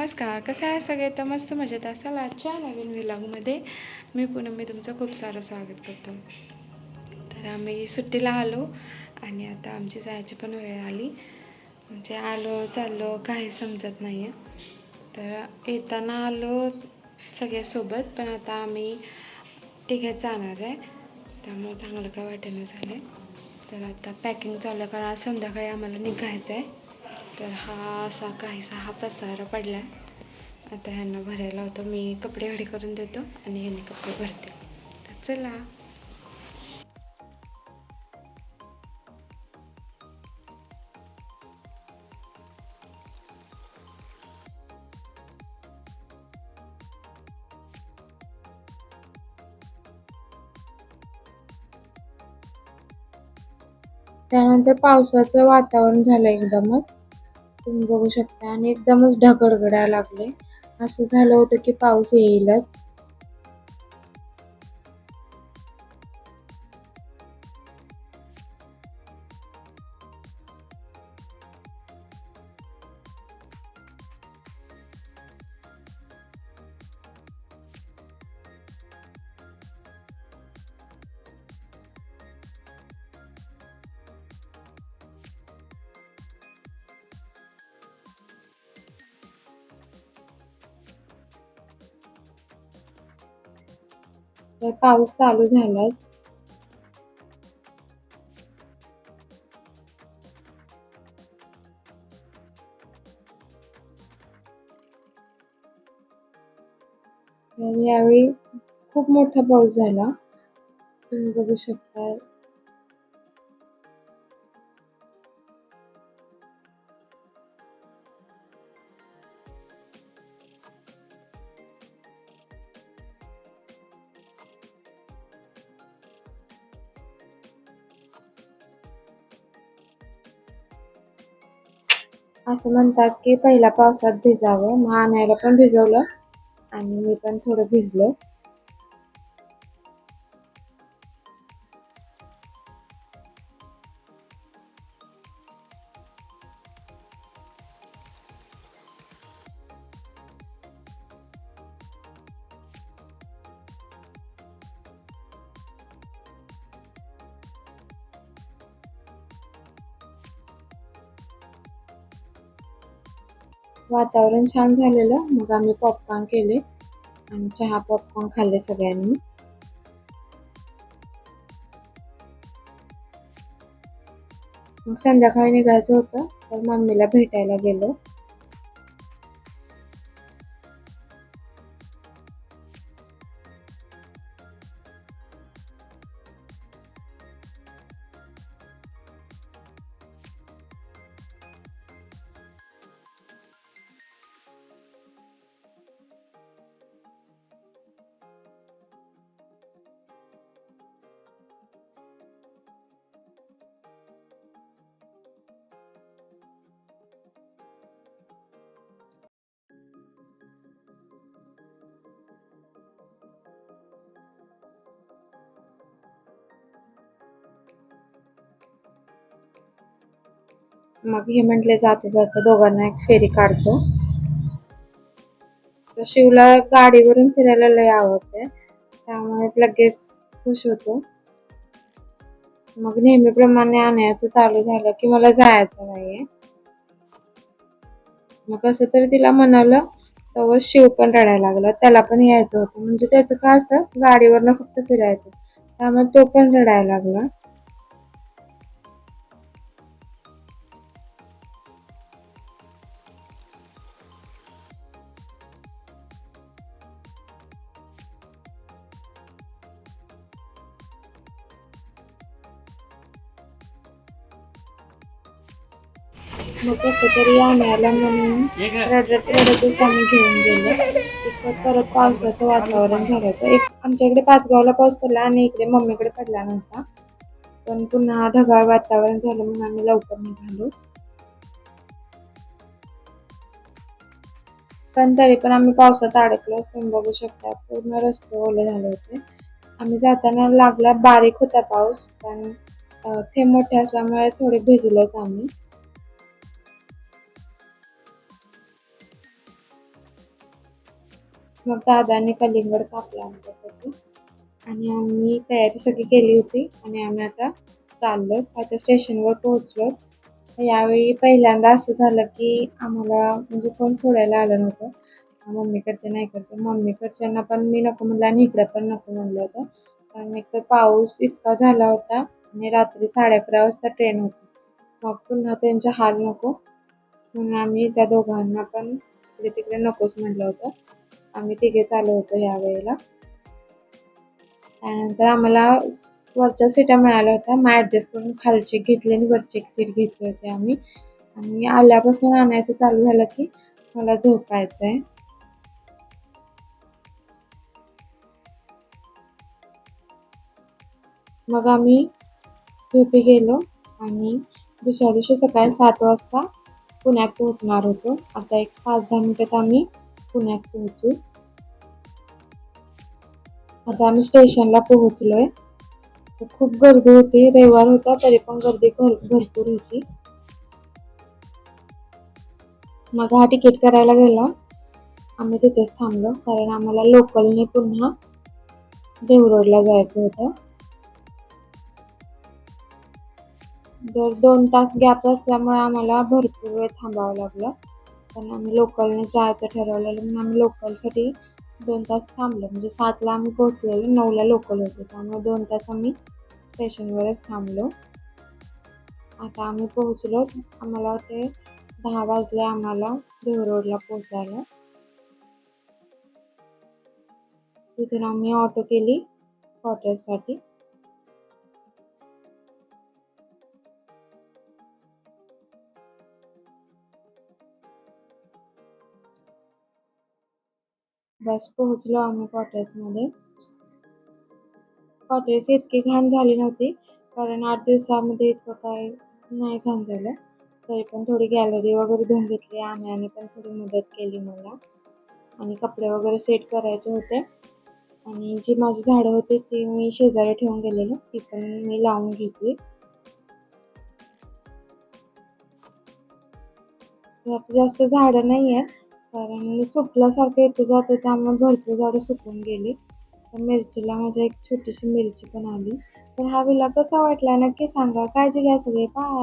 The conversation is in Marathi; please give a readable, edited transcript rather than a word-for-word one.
नमस्कार, कसे आहे सगळे? तर मस्त मजेत असाल. आजच्या नवीन व्लॉगमध्ये मी तुमचं खूप सारं स्वागत करतो. तर आम्ही सुट्टीला आलो आणि आता आमची जायची पण वेळ आली. म्हणजे आलो चाललो काही समजत नाही आहे. तर येताना आलो सगळ्यासोबत, पण आता आम्ही तिघेच जाणार आहे, त्यामुळे चांगलं काय वाटेना झालं आहे. तर आता पॅकिंग चालू आहे, कारण आज संध्याकाळी आम्हाला निघायचं आहे. तर हा असा काहीसा हा पसारा पडला आहे. आता ह्यांना भरायला होतं. मी कपडे घडी करून देतो आणि ह्यांनी कपडे भरते. तर चला. त्यानंतर पावसाचं वातावरण झालं एकदमच, तुम्ही बघू शकता, आणि एकदमच ढग गडगडायला लागले. असं झालं होतं की पाऊस येईलच. तर पाऊस चालू झालाच. तर यावेळी खूप मोठा पाऊस झाला, तुम्ही बघू शकता. असं म्हणतात की पहिल्या पावसात भिजावं, मग आणायला पण भिजवलं आणि मी पण थोडं भिजलो. वातावरण छान झालेलं, मग आम्ही पॉपकॉर्न केले आणि चहा पॉपकॉर्न खाल्ले सगळ्यांनी. मग संध्याकाळी निघायचं होतं, तर मम्मीला भेटायला गेलो. मग हे म्हटले जाता जाता दोघांना एक फेरी काढतो. तर शिवला गाडीवरून फिरायला लय आवडते, त्यामुळे लगेच खुश होतो. मग नेहमीप्रमाणे आणायचं चालू झालं की मला जायचं नाहीये. मग कसं तरी तिला म्हणालं, तर शिव पण रडायला लागला. त्याला पण यायचं होतं, म्हणजे त्याचं काय असतं, गाडीवरनं फक्त फिरायचं, त्यामुळे तो पण रडायला लागला. मग कसं तरी आणायला म्हणून रडतच आम्ही घेऊन गेलो. तिथं परत पावसाचं वातावरण झालं होतं. आमच्या इकडे पाचगावला पाऊस पडला आणि इकडे मम्मीकडे पडला नव्हता, पण पुन्हा ढगाळ वातावरण झालं म्हणून आम्ही लवकर निघालो. पण तरी पण आम्ही पावसात अडकलो. तुम्ही बघू शकता, पूर्ण रस्ते ओले झाले होते. आम्ही जाताना लागला बारीक होता पाऊस, पण थेंब मोठे असल्यामुळे थोडे भिजलोच आम्ही. मग दादाने कलिंगड कापला आमच्यासाठी आणि आम्ही तयारी सगळी केली होती आणि आम्ही आता चाललो. आता स्टेशनवर पोहोचलो. यावेळी पहिल्यांदा असं झालं की आम्हाला म्हणजे कोण सोडायला आलं नव्हतं. मम्मीकडचे नाही इकडचे. मम्मीकडच्यांना पण मी नको म्हणलं आणि इकडं पण नको म्हणलं होतं. कारण एक तर पाऊस इतका झाला होता आणि रात्री 11:30 वाजता ट्रेन होती. मग पुन्हा त्यांचे हाल नको म्हणून आम्ही त्या दोघांना पण इकडे तिकडे नकोच म्हटलं होतं. आम्ही तिघेच आलो होतो यावेळेला. त्यानंतर आम्हाला वरच्या सीटा मिळाल्या होत्या. मग ॲडजस्ट करून खालची घेतली आणि वरची एक सीट घेतली होती आम्ही. आणि आल्यापासून आणायचं चालू झालं की मला झोपायचं आहे. मग आम्ही झोपी गेलो आणि दुसऱ्या दिवशी सकाळी 7 वाजता पुण्यात पोहोचणार होतो. आता एक 5-10 मिनिटात आम्ही पुण्यात पोहोचू. आता आम्ही स्टेशनला पोहोचलोय. खूप गर्दी होती. रविवार होता तरी पण गर्दी भरपूर होती. मग हा तिकीट करायला गेला. आम्ही तिथेच थांबलो कारण आम्हाला लोकलने पुन्हा देहूरोडला जायचं होतं. दर 2 तास गॅप असल्यामुळे आम्हाला भरपूर वेळ थांबावं लागलं. पण आम्ही लोकलने जायचं ठरवलेलं म्हणून आम्ही लोकलसाठी 2 तास थांबलो. म्हणजे 7ला आम्ही पोहोचलेलो, 9ला लोकल होते. त्यामुळे 2 तास आम्ही स्टेशनवरच थांबलो. आता आम्ही पोहोचलो. आम्हाला वाटते 10 वाजले आम्हाला देहूरोडला पोहोचायला. तिथून आम्ही ऑटो केली क्वार्टर्ससाठी. बस पोहोचलो आम्ही क्वार्टर्समध्ये. क्वार्टर्स इतकी घाण झाली नव्हती कारण 8 दिवसामध्ये इतकं काय नाही घाण झालं. तरी पण थोडी गॅलरी वगैरे धुवून घेतली. आम्याने पण थोडी मदत केली मला आणि कपडे वगैरे सेट करायचे होते आणि जी माझी झाडं होती ती मी शेजारी ठेवून गेलेली ती पण मी लावून घेतली. आता जास्त झाडं नाही आहेत कारण सुकल्यासारखं येतो जातो त्यामुळे भरपूर झाडं सुकून गेली. तर मिरचीला माझ्या एक छोटीशी मिरची पण आली. तर हा व्लॉग कसा वाटला नक्की सांगा. काळजी घ्या सगळे. बाय.